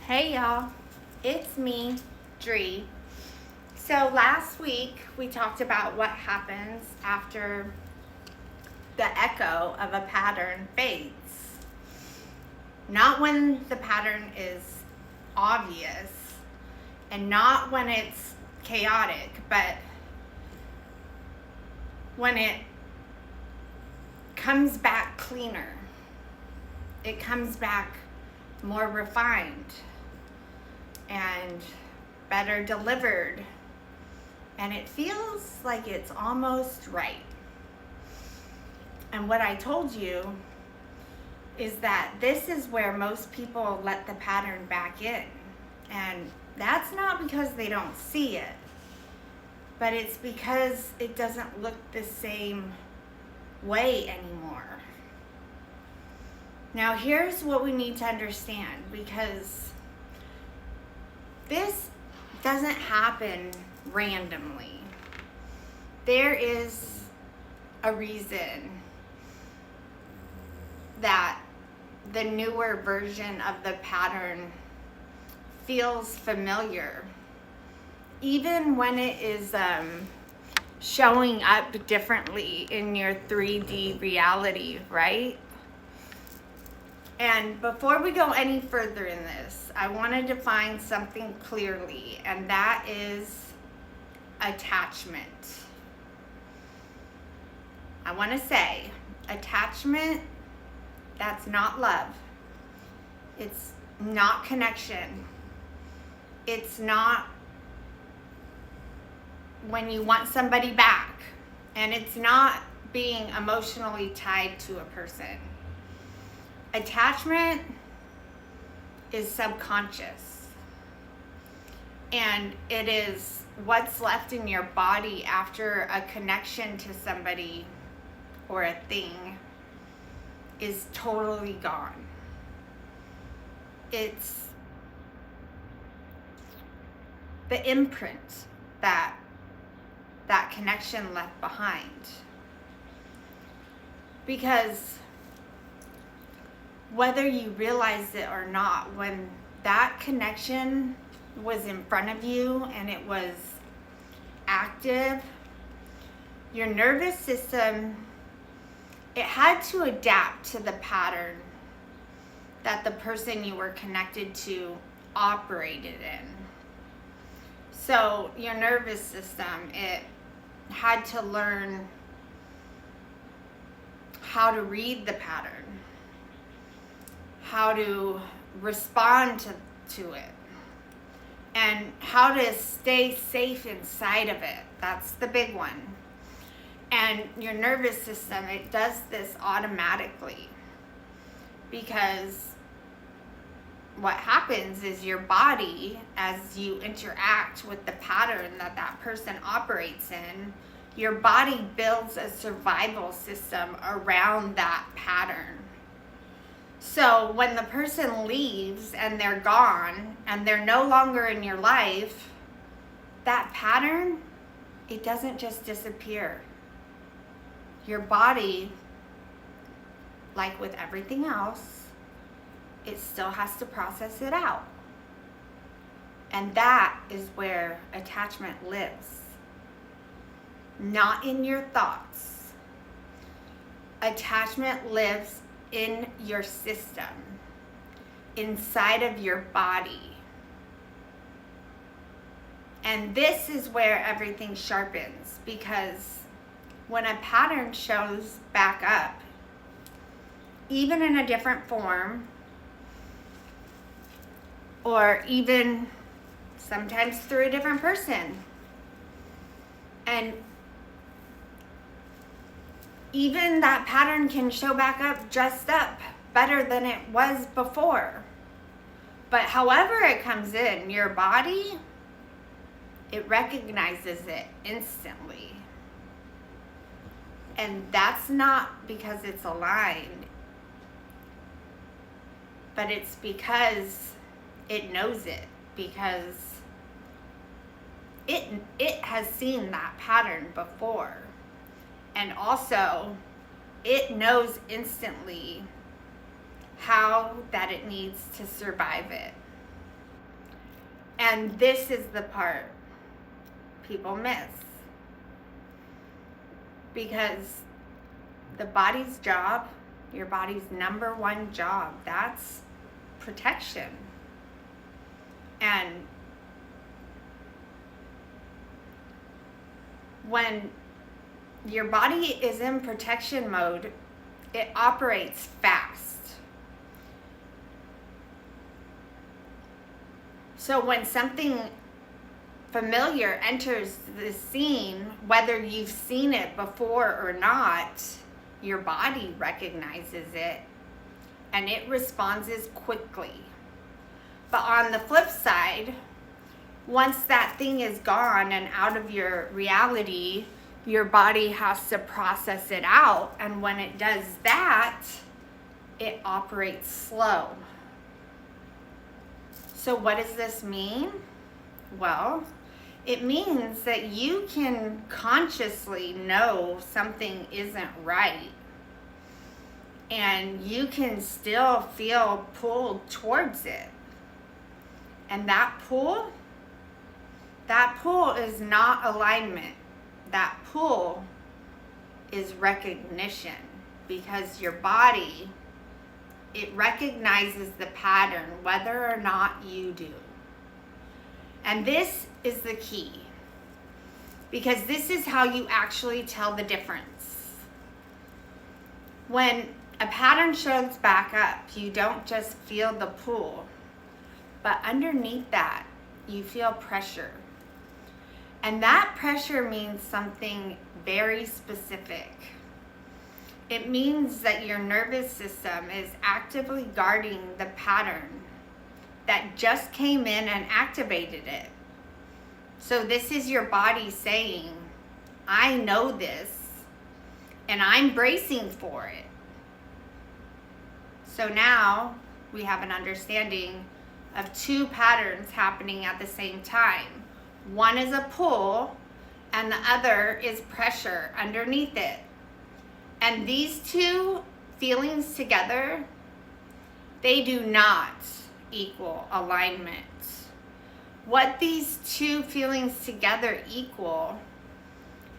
Hey y'all, it's me, Dree. So last week we talked about what happens after the echo of a pattern fades. Not when the pattern is obvious and not when it's chaotic, but when it comes back cleaner. It comes back more refined and better delivered, and it feels like it's almost right. And what I told you is that this is where most people let the pattern back in, and that's not because they don't see it, but it's because it doesn't look the same way anymore. Now here's what we need to understand, because this doesn't happen randomly. There is a reason that the newer version of the pattern feels familiar, even when it is showing up differently in your 3D reality, right? And before we go any further in this, I want to define something clearly, and that is attachment. I want to say attachment, that's not love. It's not connection. It's not when you want somebody back, and it's not being emotionally tied to a person. Attachment is subconscious, and it is what's left in your body after a connection to somebody or a thing is totally gone. It's the imprint that connection left behind. Because whether you realized it or not, when that connection was in front of you and it was active, your nervous system, it had to adapt to the pattern that the person you were connected to operated in. So your nervous system, it had to learn how to read the pattern, how to respond to it, and how to stay safe inside of it. That's the big one. And your nervous system, it does this automatically, because what happens is your body, as you interact with the pattern that person operates in, your body builds a survival system around that pattern. So when the person leaves and they're gone and they're no longer in your life, that pattern, it doesn't just disappear. Your body, like with everything else, it still has to process it out. And that is where attachment lives. Not in your thoughts. Attachment lives in your system, inside of your body. And this is where everything sharpens, because when a pattern shows back up, even in a different form, or even sometimes through a different person, and even that pattern can show back up dressed up better than it was before. But however it comes in, your body, it recognizes it instantly. And that's not because it's aligned, but it's because it knows it, because it has seen that pattern before. And also, it knows instantly how that it needs to survive it. And this is the part people miss. Because the body's job, your body's number one job, that's protection. And when your body is in protection mode, it operates fast. So when something familiar enters the scene, whether you've seen it before or not, your body recognizes it and it responds quickly. But on the flip side, once that thing is gone and out of your reality, your body has to process it out. And when it does that, it operates slow. So what does this mean? Well, it means that you can consciously know something isn't right, and you can still feel pulled towards it. And that pull is not alignment. That pull is recognition, because your body, it recognizes the pattern whether or not you do. And this is the key, because this is how you actually tell the difference. When a pattern shows back up, you don't just feel the pull, but underneath that, you feel pressure. And that pressure means something very specific. It means that your nervous system is actively guarding the pattern that just came in and activated it. So this is your body saying, I know this, and I'm bracing for it. So now we have an understanding of two patterns happening at the same time. One is a pull, and the other is pressure underneath it. And these two feelings together, they do not equal alignment. What these two feelings together equal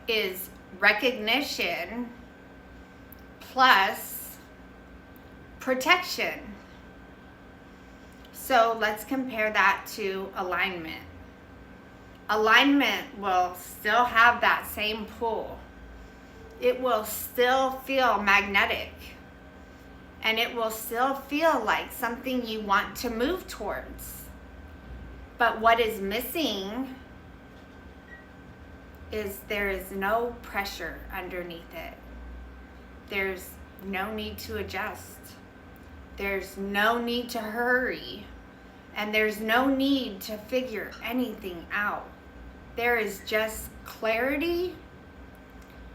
is recognition plus protection. So let's compare that to alignment. Alignment will still have that same pull. It will still feel magnetic. And it will still feel like something you want to move towards. But what is missing is there is no pressure underneath it. There's no need to adjust. There's no need to hurry. And there's no need to figure anything out. There is just clarity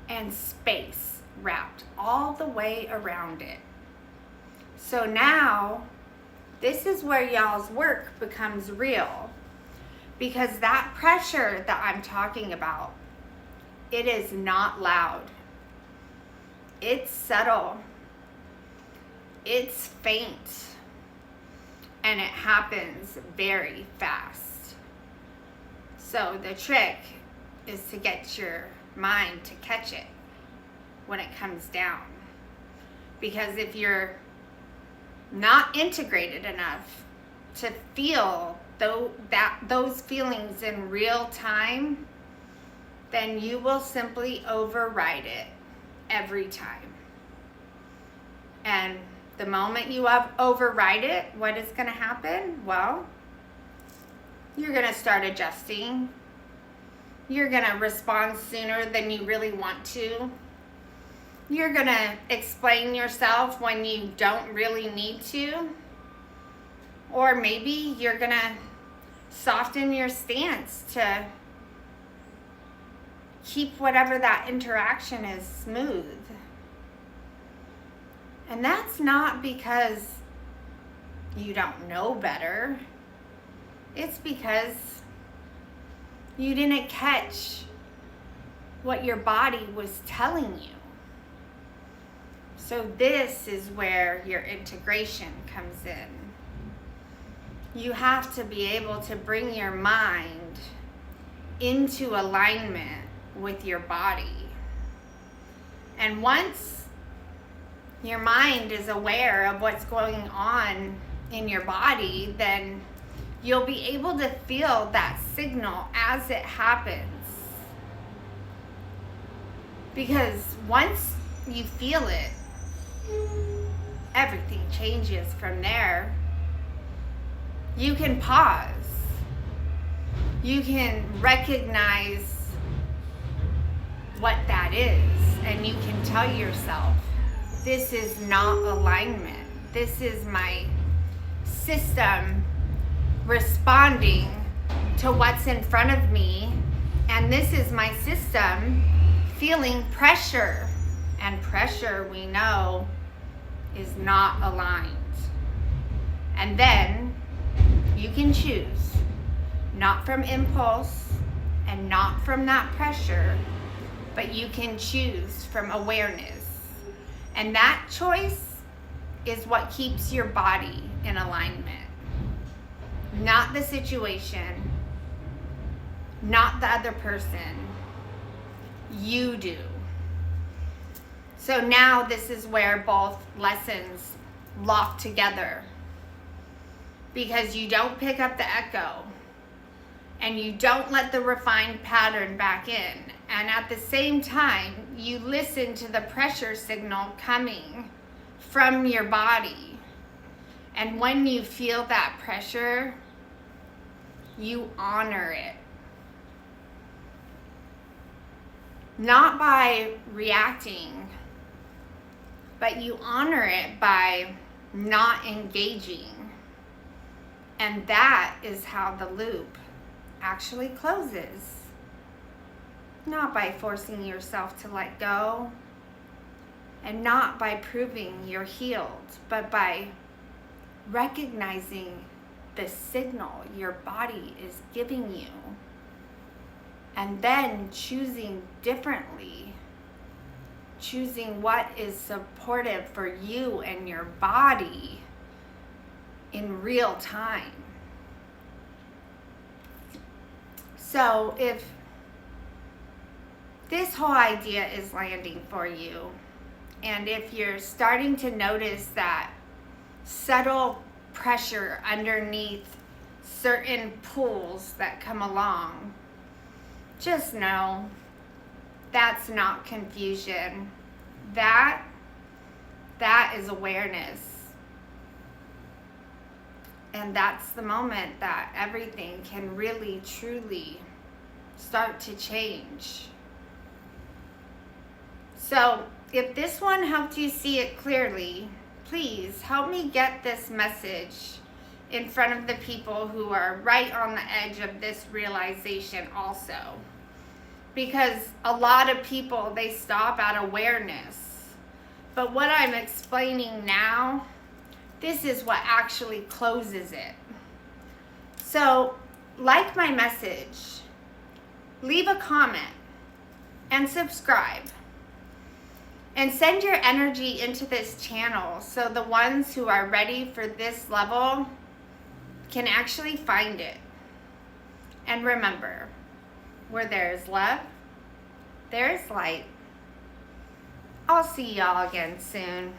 and space wrapped all the way around it. So now, this is where y'all's work becomes real, because that pressure that I'm talking about, it is not loud. It's subtle. It's faint. And it happens very fast. So the trick is to get your mind to catch it when it comes down. Because if you're not integrated enough to feel those feelings in real time, then you will simply override it every time. And the moment you override it, what is going to happen? Well, you're going to start adjusting. You're going to respond sooner than you really want to. You're going to explain yourself when you don't really need to. Or maybe you're going to soften your stance to keep whatever that interaction is smooth. And that's not because you don't know better. It's because you didn't catch what your body was telling you. So this is where your integration comes in. you have to be able to bring your mind into alignment with your body. And once your mind is aware of what's going on in your body, then you'll be able to feel that signal as it happens. Because once you feel it, everything changes from there. You can pause. You can recognize what that is, and you can tell yourself, this is not alignment. This is my system responding to what's in front of me, and this is my system feeling pressure. And pressure, we know, is not aligned. And then you can choose, not from impulse and not from that pressure, but you can choose from awareness. And that choice is what keeps your body in alignment. Not the situation, not the other person. You do. So now this is where both lessons lock together, because you don't pick up the echo and you don't let the refined pattern back in. And at the same time, you listen to the pressure signal coming from your body. And when you feel that pressure, you honor it. Not by reacting, but you honor it by not engaging. And that is how the loop actually closes. Not by forcing yourself to let go, and not by proving you're healed, but by recognizing the signal your body is giving you, and then choosing differently, choosing what is supportive for you and your body in real time. So if this whole idea is landing for you, and if you're starting to notice that subtle pressure underneath certain pulls that come along, just know that's not confusion. That is awareness. And that's the moment that everything can really, truly start to change. So if this one helped you see it clearly, please help me get this message in front of the people who are right on the edge of this realization also. Because a lot of people, they stop at awareness. But what I'm explaining now, this is what actually closes it. So, like my message, leave a comment and subscribe. And send your energy into this channel so the ones who are ready for this level can actually find it. And remember, where there is love, there is light. I'll see y'all again soon.